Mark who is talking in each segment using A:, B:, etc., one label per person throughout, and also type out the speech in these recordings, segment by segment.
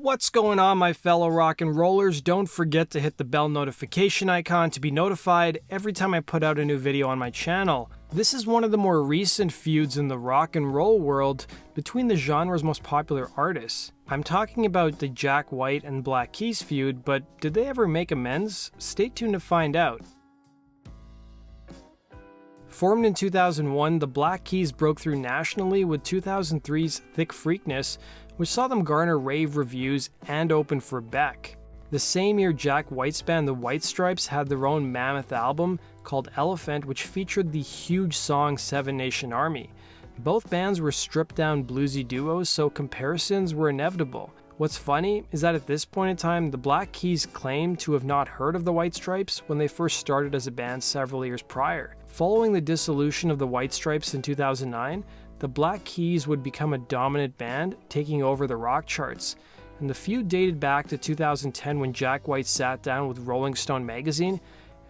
A: What's going on, my fellow rock and rollers? Don't forget to hit the bell notification icon to be notified every time I put out a new video on my channel. This is one of the more recent feuds in the rock and roll world between the genre's most popular artists. I'm talking about the Jack White and Black Keys feud, but did they ever make amends? Stay tuned to find out. Formed in 2001, the Black Keys broke through nationally with 2003's Thickfreakness, which saw them garner rave reviews and open for Beck. The same year, Jack White's band the White Stripes had their own mammoth album called Elephant, which featured the huge song Seven Nation Army. Both bands were stripped-down bluesy duos, so comparisons were inevitable. What's funny is that at this point in time, the Black Keys claimed to have not heard of the White Stripes when they first started as a band several years prior. Following the dissolution of the White Stripes in 2009, the Black Keys would become a dominant band, taking over the rock charts. And the feud dated back to 2010 when Jack White sat down with Rolling Stone magazine,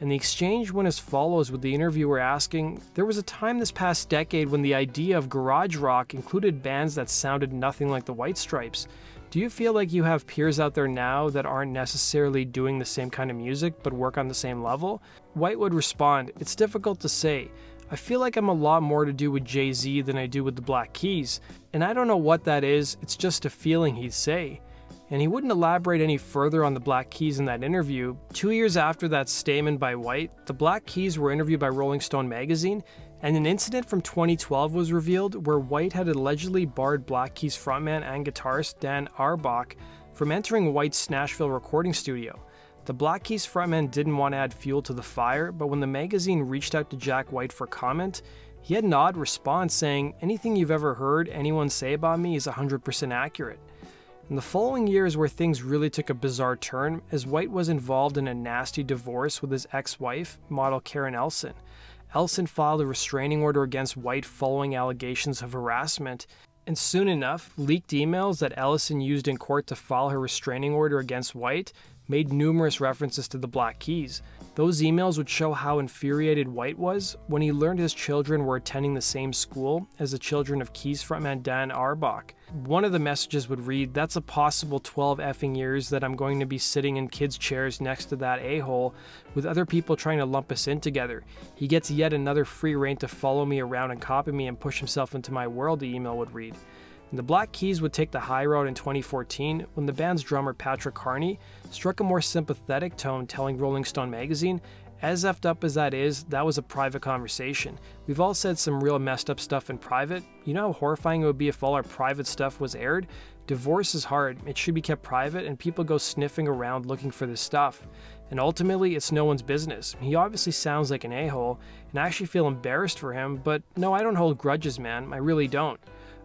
A: and the exchange went as follows, with the interviewer asking, "There was a time this past decade when the idea of garage rock included bands that sounded nothing like the White Stripes. Do you feel like you have peers out there now that aren't necessarily doing the same kind of music but work on the same level?" White would respond, "It's difficult to say. I feel like I'm a lot more to do with Jay-Z than I do with the Black Keys, and I don't know what that is, it's just a feeling," he'd say. And he wouldn't elaborate any further on the Black Keys in that interview. 2 years after that statement by White, the Black Keys were interviewed by Rolling Stone magazine, and an incident from 2012 was revealed where White had allegedly barred Black Keys frontman and guitarist Dan Auerbach from entering White's Nashville recording studio. The Black Keys frontman didn't want to add fuel to the fire, but when the magazine reached out to Jack White for comment, he had an odd response saying, "Anything you've ever heard anyone say about me is 100% accurate." And the following year is where things really took a bizarre turn, as White was involved in a nasty divorce with his ex-wife, model Karen Elson. Elson filed a restraining order against White following allegations of harassment, and soon enough, leaked emails that Ellison used in court to file her restraining order against White made numerous references to the Black Keys. Those emails would show how infuriated White was when he learned his children were attending the same school as the children of Keys frontman Dan Auerbach. One of the messages would read, "That's a possible 12 effing years that I'm going to be sitting in kids' chairs next to that a-hole with other people trying to lump us in together. He gets yet another free rein to follow me around and copy me and push himself into my world," the email would read. And the Black Keys would take the high road in 2014 when the band's drummer Patrick Carney struck a more sympathetic tone, telling Rolling Stone magazine, "As effed up as that is, that was a private conversation. We've all said some real messed up stuff in private. You know how horrifying it would be if all our private stuff was aired? Divorce is hard. It should be kept private, and people go sniffing around looking for this stuff. And ultimately, it's no one's business. He obviously sounds like an a-hole, and I actually feel embarrassed for him, but no, I don't hold grudges, man. I really don't."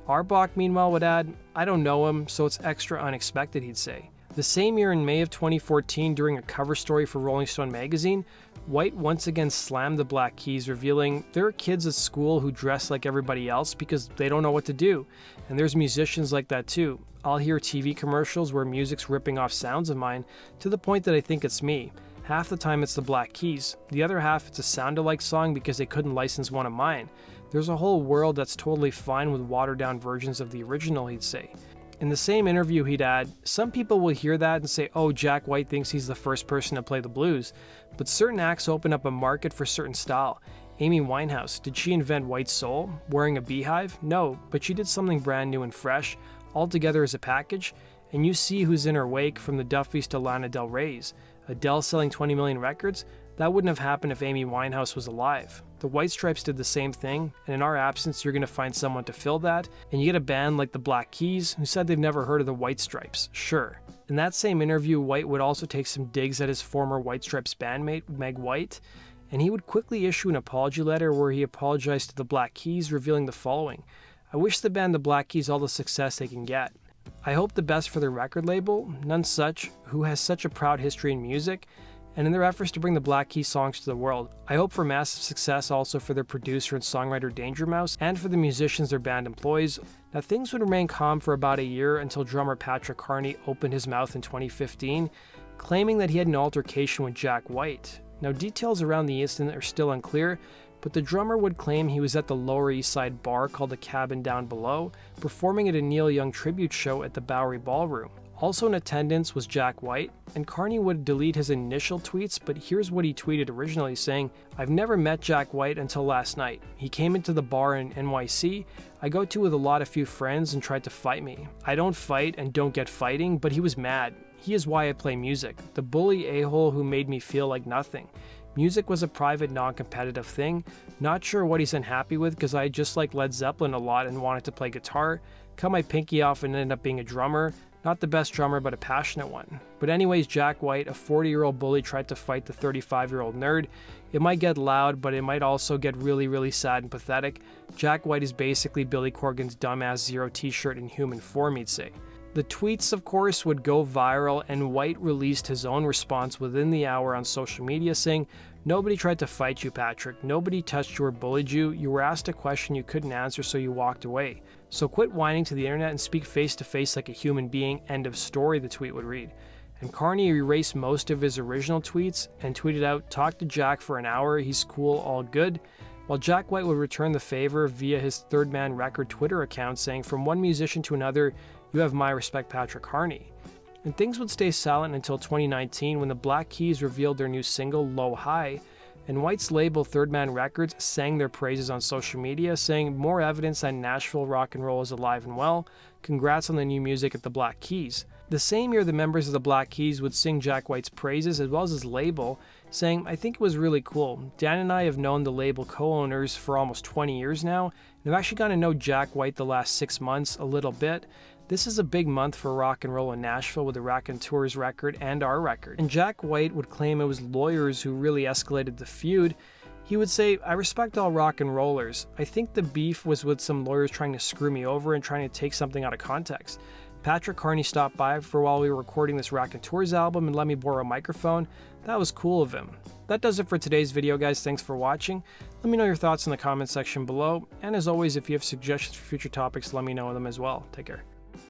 A: Auerbach, meanwhile, would add, "I don't know him, so it's extra unexpected," he'd say. The same year, in May of 2014, during a cover story for Rolling Stone magazine, White once again slammed the Black Keys, revealing, "There are kids at school who dress like everybody else because they don't know what to do. And there's musicians like that too. I'll hear TV commercials where music's ripping off sounds of mine to the point that I think it's me. Half the time it's the Black Keys. The other half it's a sound-alike song because they couldn't license one of mine. There's a whole world that's totally fine with watered-down versions of the original," he'd say. In the same interview, he'd add, "Some people will hear that and say, oh, Jack White thinks he's the first person to play the blues. But certain acts open up a market for certain style. Amy Winehouse, did she invent white soul? Wearing a beehive? No, but she did something brand new and fresh, all together as a package. And you see who's in her wake, from the Duffys to Lana Del Rey's. Adele selling 20 million records? That wouldn't have happened if Amy Winehouse was alive. The White Stripes did the same thing, and in our absence, you're going to find someone to fill that, and you get a band like the Black Keys, who said they've never heard of the White Stripes. Sure." In that same interview, White would also take some digs at his former White Stripes bandmate, Meg White, and he would quickly issue an apology letter where he apologized to the Black Keys, revealing the following: "I wish the band the Black Keys all the success they can get. I hope the best for their record label, None Such, who has such a proud history in music, and in their efforts to bring the Black Keys songs to the world. I hope for massive success also for their producer and songwriter Danger Mouse, and for the musicians their band employs." Now, things would remain calm for about a year until drummer Patrick Carney opened his mouth in 2015, claiming that he had an altercation with Jack White. Now, details around the incident are still unclear, but the drummer would claim he was at the Lower East Side bar called the Cabin Down Below, performing at a Neil Young tribute show at the Bowery Ballroom. Also in attendance was Jack White, and Carney would delete his initial tweets, but here's what he tweeted originally, saying, "I've never met Jack White until last night. He came into the bar in NYC I go to with a lot of few friends and tried to fight me. I don't fight and don't get fighting, but he was mad. He is why I play music. The bully a-hole who made me feel like nothing. Music was a private, non-competitive thing. Not sure what he's unhappy with because I just like Led Zeppelin a lot and wanted to play guitar. Cut my pinky off and ended up being a drummer. Not the best drummer, but a passionate one." But anyways, Jack White, a 40-year-old bully, tried to fight the 35-year-old nerd. It might get loud, but it might also get really, really sad and pathetic. Jack White is basically Billy Corgan's dumbass Zero t-shirt in human form, he'd say. The tweets, of course, would go viral, and White released his own response within the hour on social media saying, "Nobody tried to fight you, Patrick. Nobody touched you or bullied you. You were asked a question you couldn't answer, so you walked away. So quit whining to the internet and speak face to face like a human being. End of story," the tweet would read. And Carney erased most of his original tweets and tweeted out, "Talk to Jack for an hour. He's cool, all good." While Jack White would return the favor via his Third Man Record Twitter account saying, "From one musician to another, you have my respect, Patrick Carney." And things would stay silent until 2019 when the Black Keys revealed their new single, Low High, and White's label Third Man Records sang their praises on social media, saying, "More evidence that Nashville rock and roll is alive and well. Congrats on the new music at the Black Keys." The same year, the members of the Black Keys would sing Jack White's praises as well as his label, saying, "I think it was really cool. Dan and I have known the label co-owners for almost 20 years now, and I've actually gotten to know Jack White the last 6 months a little bit. This is a big month for rock and roll in Nashville with the Raconteurs record and our record." And Jack White would claim it was lawyers who really escalated the feud. He would say, "I respect all rock and rollers. I think the beef was with some lawyers trying to screw me over and trying to take something out of context. Patrick Carney stopped by for while we were recording this Raconteurs album and let me borrow a microphone. That was cool of him." That does it for today's video, guys. Thanks for watching. Let me know your thoughts in the comment section below. And as always, if you have suggestions for future topics, let me know them as well. Take care.